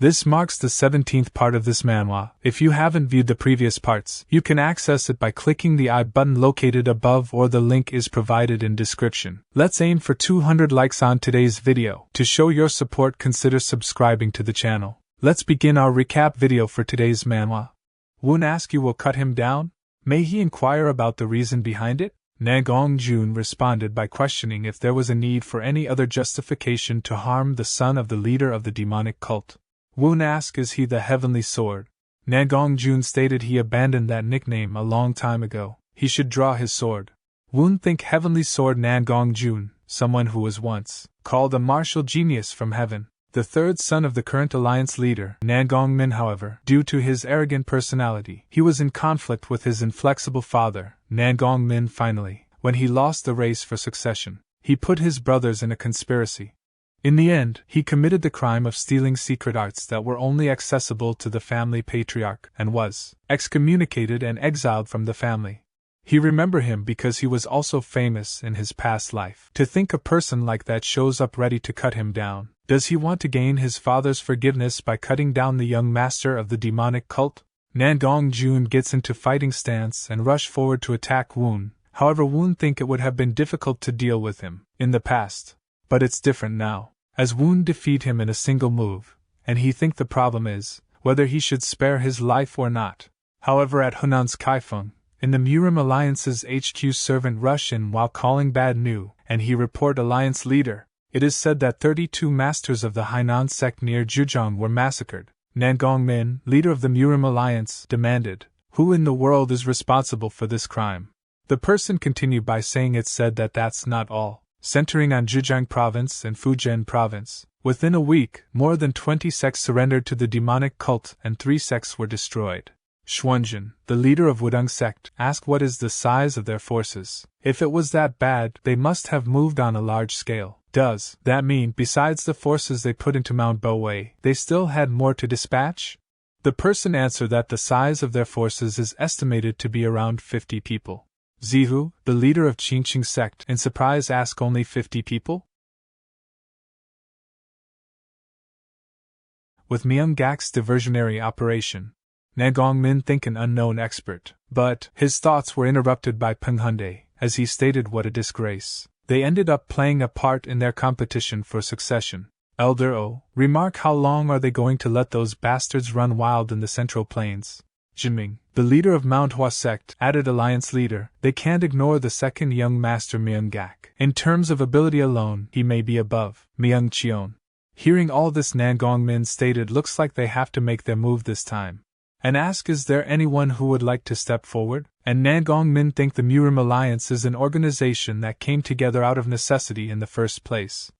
This marks the 17th part of this manhwa. If you haven't viewed the previous parts, you can access it by clicking the I button located above, or the link is provided in description. Let's aim for 200 likes on today's video. To show your support, consider subscribing to the channel. Let's begin our recap video for today's manhwa. Woon asks you will cut him down? May he inquire about the reason behind it? Myeong-woon responded by questioning if there was a need for any other justification to harm the son of the leader of the demonic cult. Woon asked, is he the Heavenly Sword? Myeong-woon stated he abandoned that nickname a long time ago. He should draw his sword. Woon think Heavenly Sword Myeong-woon, someone who was once called a martial genius from heaven. The third son of the current alliance leader, Myeong-min, however, due to his arrogant personality, he was in conflict with his inflexible father, Myeong-min. Finally, when he lost the race for succession, he put his brothers in a conspiracy. In the end, he committed the crime of stealing secret arts that were only accessible to the family patriarch, and was excommunicated and exiled from the family. He remembered him because he was also famous in his past life. To think a person like that shows up ready to cut him down. Does he want to gain his father's forgiveness by cutting down the young master of the demonic cult? Myeong-woon gets into fighting stance and rush forward to attack Woon. However, Woon think it would have been difficult to deal with him in the past. But it's different now, as Woon defeat him in a single move, and he think the problem is whether he should spare his life or not. However, at Hunan's Kaifeng, in the Murim Alliance's HQ, servant rush in while calling bad news, and he report alliance leader. It is said that 32 masters of the Hainan sect near Jujong were massacred. Myeong-min, leader of the Murim Alliance, demanded, who in the world is responsible for this crime? The person continued by saying it's said that that's not all. Centering on Zhejiang province and Fujian province, within a week, more than 20 sects surrendered to the demonic cult and 3 sects were destroyed. Xuanjin, the leader of Wudong sect, asked what is the size of their forces. If it was that bad, they must have moved on a large scale. Does that mean, besides the forces they put into Mount Bowei, they still had more to dispatch? The person answered that the size of their forces is estimated to be around 50 people. Zihu, the leader of Qingqing sect, in surprise asked, only 50 people? With Myeonggak's diversionary operation, Myeong-min think an unknown expert, but his thoughts were interrupted by Peng Hyundai, as he stated what a disgrace. They ended up playing a part in their competition for succession. Elder O, remark, how long are they going to let those bastards run wild in the Central Plains? Jinming, the leader of Manhwa sect, added alliance leader, they can't ignore the second young master Myeonggak. In terms of ability alone, he may be above Myeong-cheon. Hearing all this, Myeong-min stated looks like they have to make their move this time. And ask, is there anyone who would like to step forward? And Myeong-min think the Murim Alliance is an organization that came together out of necessity in the first place.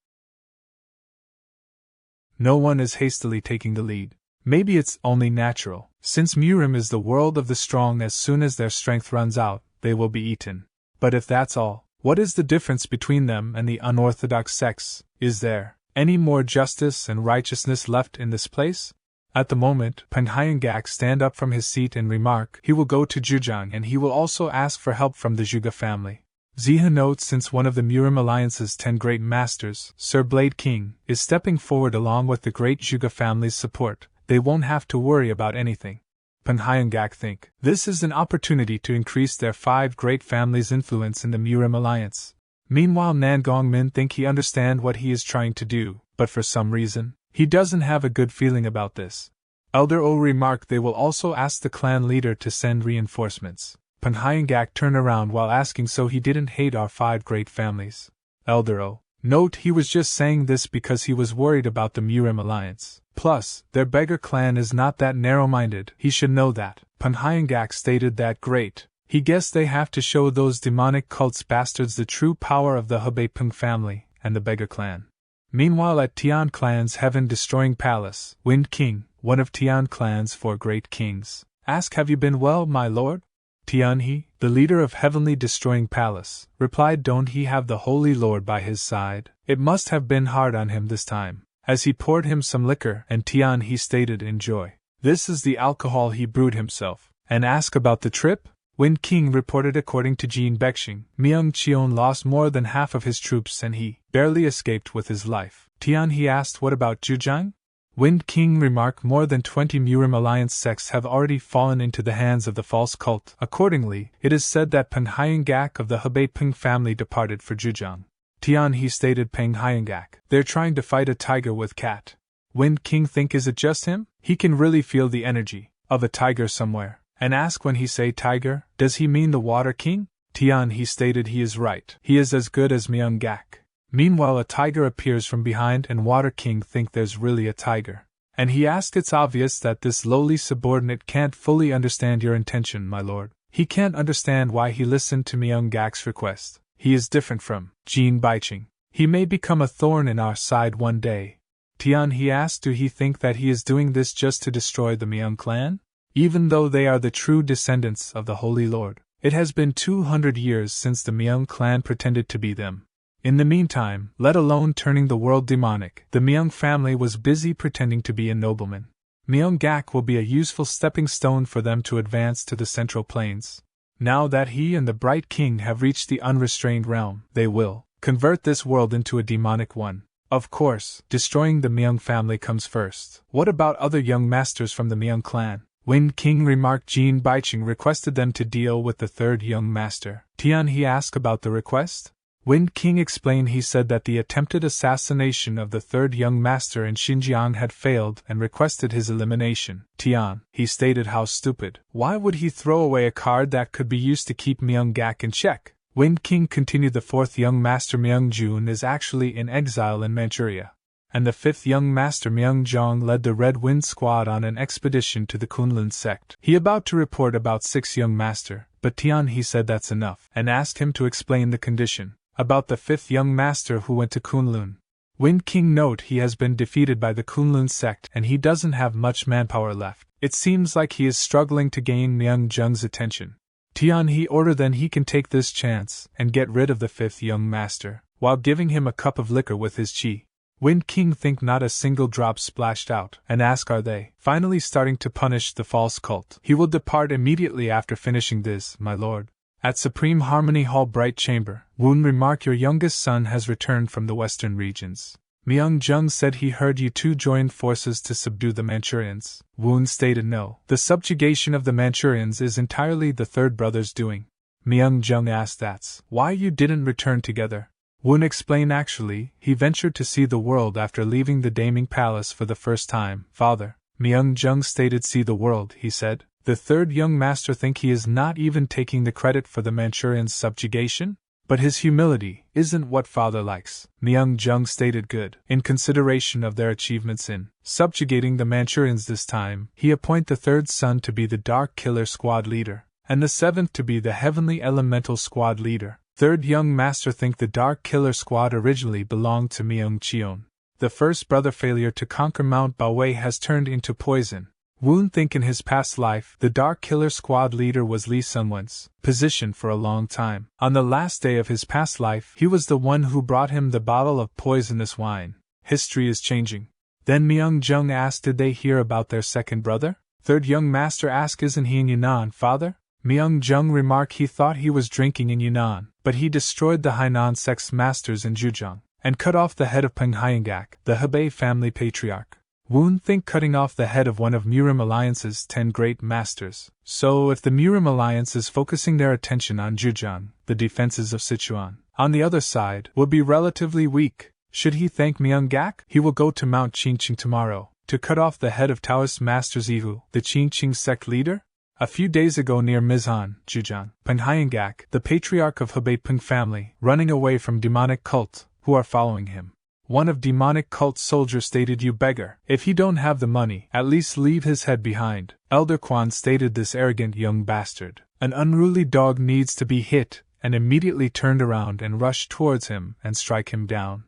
No one is hastily taking the lead. Maybe it's only natural. Since Murim is the world of the strong, as soon as their strength runs out, they will be eaten. But if that's all, what is the difference between them and the unorthodox sects? Is there any more justice and righteousness left in this place? At the moment, Myeonggak stand up from his seat and remark he will go to Jujong and he will also ask for help from the Zhuge family. Ziha notes, since one of the Murim Alliance's 10 great masters, Sir Blade King, is stepping forward along with the great Zhuge family's support, they won't have to worry about anything. Myeonggak think this is an opportunity to increase their 5 great families' influence in the Murim Alliance. Meanwhile, Myeong-min think he understand what he is trying to do, but for some reason, he doesn't have a good feeling about this. Elder O remarked they will also ask the clan leader to send reinforcements. Myeonggak turned around while asking, so he didn't hate our 5 great families. Elder O, note he was just saying this because he was worried about the Murim Alliance. Plus, their beggar clan is not that narrow-minded, he should know that. Myeonggak stated that great. He guessed they have to show those demonic cults bastards the true power of the Hebei family and the beggar clan. Meanwhile, at Tian Clan's heaven-destroying palace, Wind King, one of Tian Clan's 4 great kings, asked, have you been well, my lord? Tian He, the leader of heavenly destroying palace, replied, don't he have the holy lord by his side? It must have been hard on him this time. As he poured him some liquor, and Tian He stated, enjoy. This is the alcohol he brewed himself. And ask about the trip? Wind King reported, according to Jin Baekshing, Myeong-cheon lost more than half of his troops and he barely escaped with his life. Tian He asked, what about Jujang? Wind King remarked more than 20 Murim alliance sects have already fallen into the hands of the false cult. Accordingly, it is said that Myeonggak of the Heavenly family departed for Jujang. Tian he stated Myeonggak. They're trying to fight a tiger with cat. Wind King think is it just him? He can really feel the energy of a tiger somewhere. And ask when he say tiger, does he mean the Water King? Tian he stated he is right. He is as good as Myeonggak. Meanwhile a tiger appears from behind and Water King think there's really a tiger. And he asked it's obvious that this lowly subordinate can't fully understand your intention, my lord. He can't understand why he listened to Myeonggak's request. He is different from Jin Baiching. He may become a thorn in our side one day. Tian he asked do he think that he is doing this just to destroy the Myeong clan? Even though they are the true descendants of the Holy Lord, it has been 200 years since the Myeong clan pretended to be them. In the meantime, let alone turning the world demonic, the Myeong family was busy pretending to be a nobleman. Myeonggak will be a useful stepping stone for them to advance to the Central Plains. Now that he and the Bright King have reached the unrestrained realm, they will convert this world into a demonic one. Of course, destroying the Myeong family comes first. What about other young masters from the Myeong clan? Wind King remarked Jin Baiching requested them to deal with the third young master. Tian he asked about the request? Wind King explained he said that the attempted assassination of the third young master in Xinjiang had failed and requested his elimination. Tian, he stated how stupid. Why would he throw away a card that could be used to keep Myeonggak in check? Wind King continued the fourth young master Myeong-woon is actually in exile in Manchuria. And the fifth young master Myeongjong led the Red Wind Squad on an expedition to the Kunlun sect. He about to report about 6 young master, but Tian he said that's enough, and asked him to explain the condition. About the 5th young master who went to Kunlun. Wind King note he has been defeated by the Kunlun sect and he doesn't have much manpower left. It seems like he is struggling to gain Myeongjong's attention. Tian he ordered then he can take this chance and get rid of the 5th young master, while giving him a cup of liquor with his chi. Wind King think not a single drop splashed out, and ask are they finally starting to punish the false cult. He will depart immediately after finishing this, my lord. At Supreme Harmony Hall Bright Chamber, Woon remarked your youngest son has returned from the western regions. Myeongjong said he heard you two joined forces to subdue the Manchurians. Woon stated no. The subjugation of the Manchurians is entirely the third brother's doing. Myeongjong asked that's why you didn't return together. Woon explained actually, he ventured to see the world after leaving the Daming Palace for the first time. Father, Myeongjong stated see the world, he said. The third young master think he is not even taking the credit for the Manchurians' subjugation? But his humility isn't what father likes. Myeongjong stated good. In consideration of their achievements in subjugating the Manchurians this time, he appoint the third son to be the Dark Killer Squad leader, and the 7th to be the Heavenly Elemental Squad leader. Third young master think the Dark Killer Squad originally belonged to Myeongcheon. The first brother failure to conquer Mount Bao'wei has turned into poison. Woon think in his past life the Dark Killer Squad leader was Lee Sunwon's position for a long time. On the last day of his past life, he was the one who brought him the bottle of poisonous wine. History is changing. Then Myeongjong asked did they hear about their second brother? Third young master asked isn't he in Yunnan, father? Myeongjong remarked he thought he was drinking in Yunnan, but he destroyed the Hainan sect's masters in Jujang, and cut off the head of Myeonggak, the Hebei family patriarch. Woon think cutting off the head of one of Murim Alliance's 10 great masters. So if the Murim Alliance is focusing their attention on Jujang, the defenses of Sichuan, on the other side, will be relatively weak. Should he thank Myeonggak? He will go to Mount Qingqing tomorrow, to cut off the head of Taoist masters Ihu, the Qingqing sect leader? A few days ago near Mizhan, Jujang, Myeonggak, the patriarch of Hebei family, running away from demonic cult, who are following him. One of demonic cult's soldiers stated you beggar, if he don't have the money, at least leave his head behind. Elder Quan stated this arrogant young bastard. An unruly dog needs to be hit, and immediately turned around and rushed towards him and strike him down.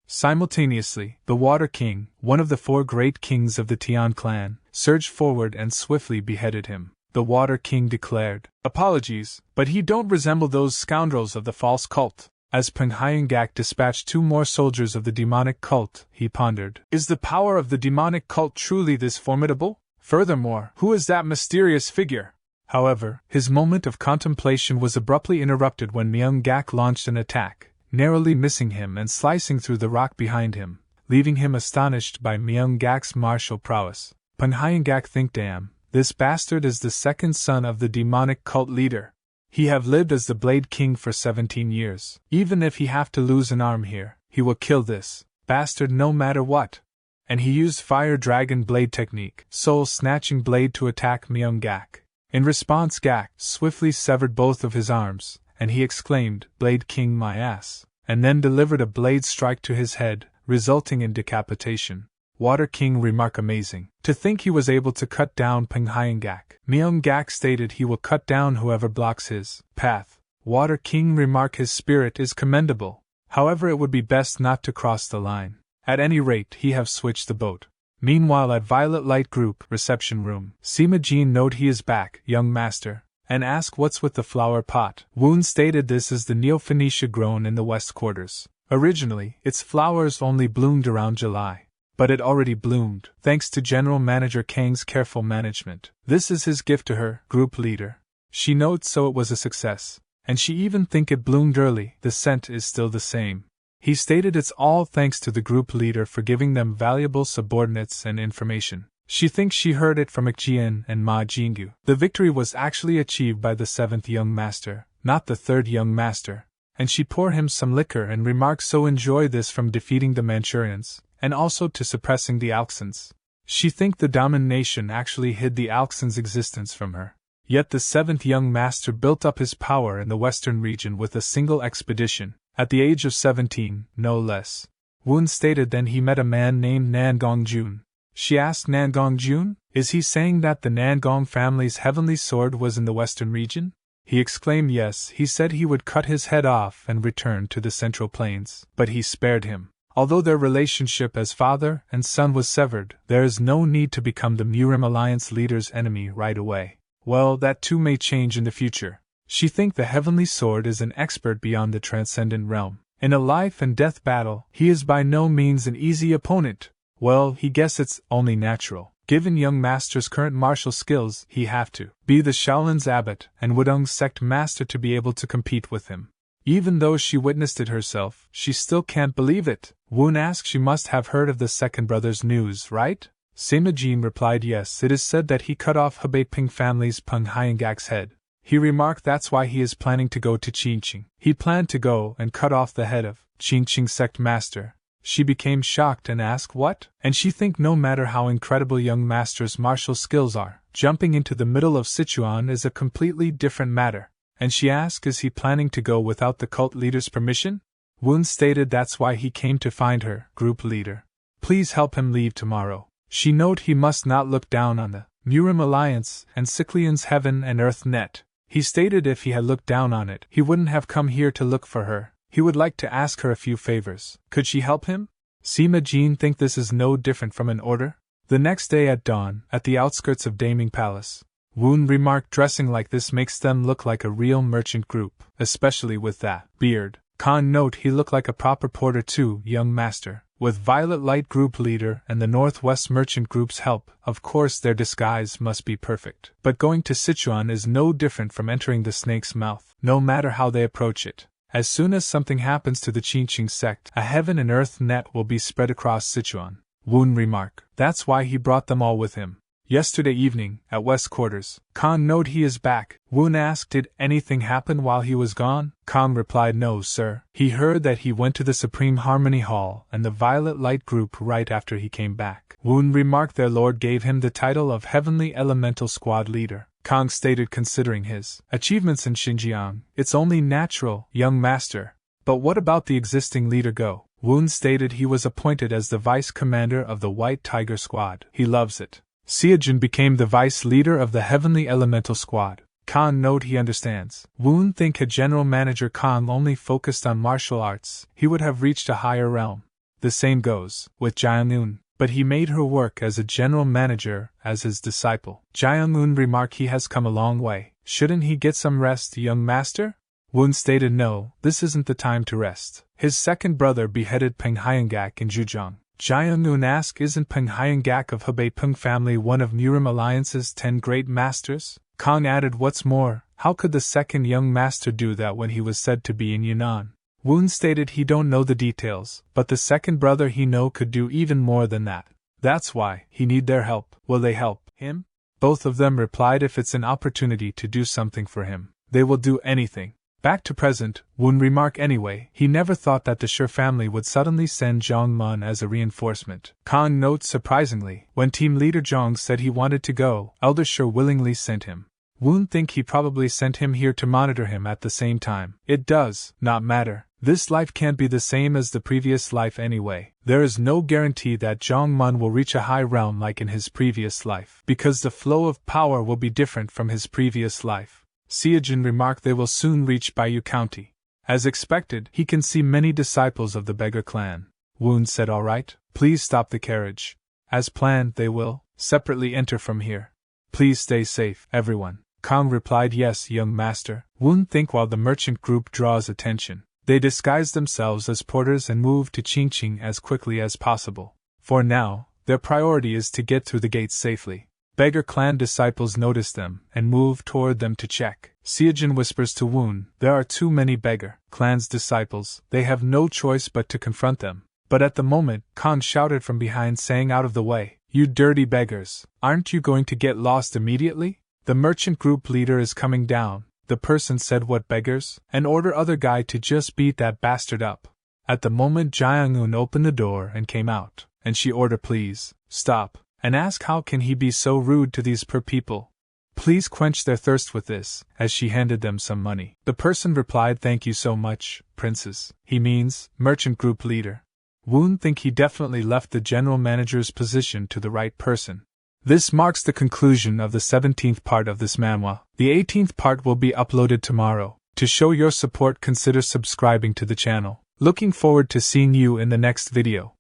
Simultaneously, the Water King, one of the 4 great kings of the Tian Clan, surged forward and swiftly beheaded him. The Water King declared, apologies, but he don't resemble those scoundrels of the false cult. As Myeonggak dispatched 2 more soldiers of the demonic cult, he pondered, is the power of the demonic cult truly this formidable? Furthermore, who is that mysterious figure? However, his moment of contemplation was abruptly interrupted when Myeonggak launched an attack, narrowly missing him and slicing through the rock behind him. leaving him astonished by Myeonggak's martial prowess. Myeonggak think damn, this bastard is the second son of the demonic cult leader. He have lived as the Blade King for 17 years. Even if he have to lose an arm here, he will kill this bastard no matter what. And he used Fire Dragon Blade technique, soul-snatching blade to attack Myeonggak. In response, Gak swiftly severed both of his arms, and he exclaimed, "Blade King my ass," and then delivered a blade strike to his head, resulting in decapitation. Water King remark amazing. To think he was able to cut down Myeonggak. Myeonggak stated he will cut down whoever blocks his path. Water King remark his spirit is commendable. However, it would be best not to cross the line. At any rate, he have switched the boat. Meanwhile, at Violet Light Group reception room, Sima Jean note he is back, young master, and ask what's with the flower pot. Woon stated this is the Neo-Phoenicia grown in the west quarters. Originally, its flowers only bloomed around July. But it already bloomed, thanks to General Manager Kang's careful management. This is his gift to her, group leader. She notes so it was a success, and she even think it bloomed early. The scent is still the same. He stated it's all thanks to the group leader for giving them valuable subordinates and information. She thinks she heard it from Ikjian and Ma Jingyu. The victory was actually achieved by the 7th young master, not the 3rd young master, and she pour him some liquor and remarks so enjoy this from defeating the Manchurians, and also to suppressing the Alxans. She think the domination actually hid the Alxans' existence from her. Yet the 7th young master built up his power in the western region with a single expedition, at the age of 17, no less. Woon stated then he met a man named Nangongjun. She asked Nangongjun, is he saying that the Nangong family's heavenly sword was in the western region? He exclaimed yes, he said he would cut his head off and return to the central plains, but he spared him. Although their relationship as father and son was severed, there is no need to become the Murim Alliance leader's enemy right away. Well, that too may change in the future. She think the heavenly sword is an expert beyond the transcendent realm. In a life and death battle, he is by no means an easy opponent. Well, he guess it's only natural. Given young master's current martial skills, he have to be the Shaolin's abbot and Wudong's sect master to be able to compete with him. Even though she witnessed it herself, she still can't believe it. Woon asked she must have heard of the second brother's news, right? Sima Jean replied yes, it is said that he cut off Hebei Ping family's Myeonggak's head. He remarked that's why he is planning to go to Qingqing. He planned to go and cut off the head of Qingqing sect master. She became shocked and asked what? And she think no matter how incredible young master's martial skills are, jumping into the middle of Sichuan is a completely different matter. And she asked is he planning to go without the cult leader's permission? Woon stated that's why he came to find her, group leader. Please help him leave tomorrow. She note he must not look down on the Murim Alliance and Cyclian's Heaven and Earth net. He stated if he had looked down on it, he wouldn't have come here to look for her. He would like to ask her a few favors. Could she help him? Sima Jean think this is no different from an order. The next day at dawn, at the outskirts of Daming Palace, Woon remarked dressing like this makes them look like a real merchant group, especially with that beard. Khan note he looked like a proper porter too, young master. With Violet Light Group leader and the Northwest Merchant Group's help, of course their disguise must be perfect. But going to Sichuan is no different from entering the snake's mouth, no matter how they approach it. As soon as something happens to the Qingqing sect, a heaven and earth net will be spread across Sichuan. Woon remark, that's why he brought them all with him. Yesterday evening, at West Quarters, Khan note he is back. Woon asked did anything happen while he was gone? Khan replied no sir. He heard that he went to the Supreme Harmony Hall and the Violet Light Group right after he came back. Woon remarked their lord gave him the title of Heavenly Elemental Squad Leader. Kang stated considering his achievements in Xinjiang, it's only natural, young master. But what about the existing leader Go? Woon stated he was appointed as the vice commander of the White Tiger Squad. He loves it. Seojin became the vice leader of the Heavenly Elemental Squad. Khan note he understands. Woon think had General Manager Khan only focused on martial arts, he would have reached a higher realm. The same goes with Myeong-un, but he made her work as a general manager as his disciple. Myeong-un remarked he has come a long way. Shouldn't he get some rest, young master? Woon stated no, this isn't the time to rest. His second brother beheaded Myeonggak in Zhejiang. Myeong-un asked isn't Myeonggak of Hebei Peng family one of Murim Alliance's 10 great masters? Kang added what's more, how could the second young master do that when he was said to be in Yunnan? Woon stated he don't know the details, but the second brother he know could do even more than that. That's why he need their help. Will they help him? Both of them replied if it's an opportunity to do something for him, they will do anything. Back to present, Woon remark anyway, he never thought that the Sher family would suddenly send Jong-mun as a reinforcement. Kang notes surprisingly, when team leader Jong said he wanted to go, Elder Sher willingly sent him. Woon think he probably sent him here to monitor him at the same time. It does not matter. This life can't be the same as the previous life anyway. There is no guarantee that Jong-mun will reach a high realm like in his previous life, because the flow of power will be different from his previous life. Seojin remarked they will soon reach Bayu County. As expected, he can see many disciples of the beggar clan. Woon said alright, please stop the carriage. As planned, they will separately enter from here. Please stay safe, everyone. Kang replied yes, young master. Woon think while the merchant group draws attention, they disguise themselves as porters and move to Qingqing as quickly as possible. For now, their priority is to get through the gates safely. Beggar clan disciples notice them and move toward them to check. Seojin whispers to Woon, there are too many beggar clan's disciples, they have no choice but to confront them. But at the moment, Kang shouted from behind saying out of the way, you dirty beggars, aren't you going to get lost immediately? The merchant group leader is coming down. The person said what beggars? And order other guy to just beat that bastard up. At the moment Myeong-un opened the door and came out, and she ordered please, stop, and ask how can he be so rude to these poor people. Please quench their thirst with this, as she handed them some money. The person replied thank you so much, princess. He means, merchant group leader. Woon think he definitely left the general manager's position to the right person. This marks the conclusion of the 17th part of this manhwa. The 18th part will be uploaded tomorrow. To show your support, consider subscribing to the channel. Looking forward to seeing you in the next video.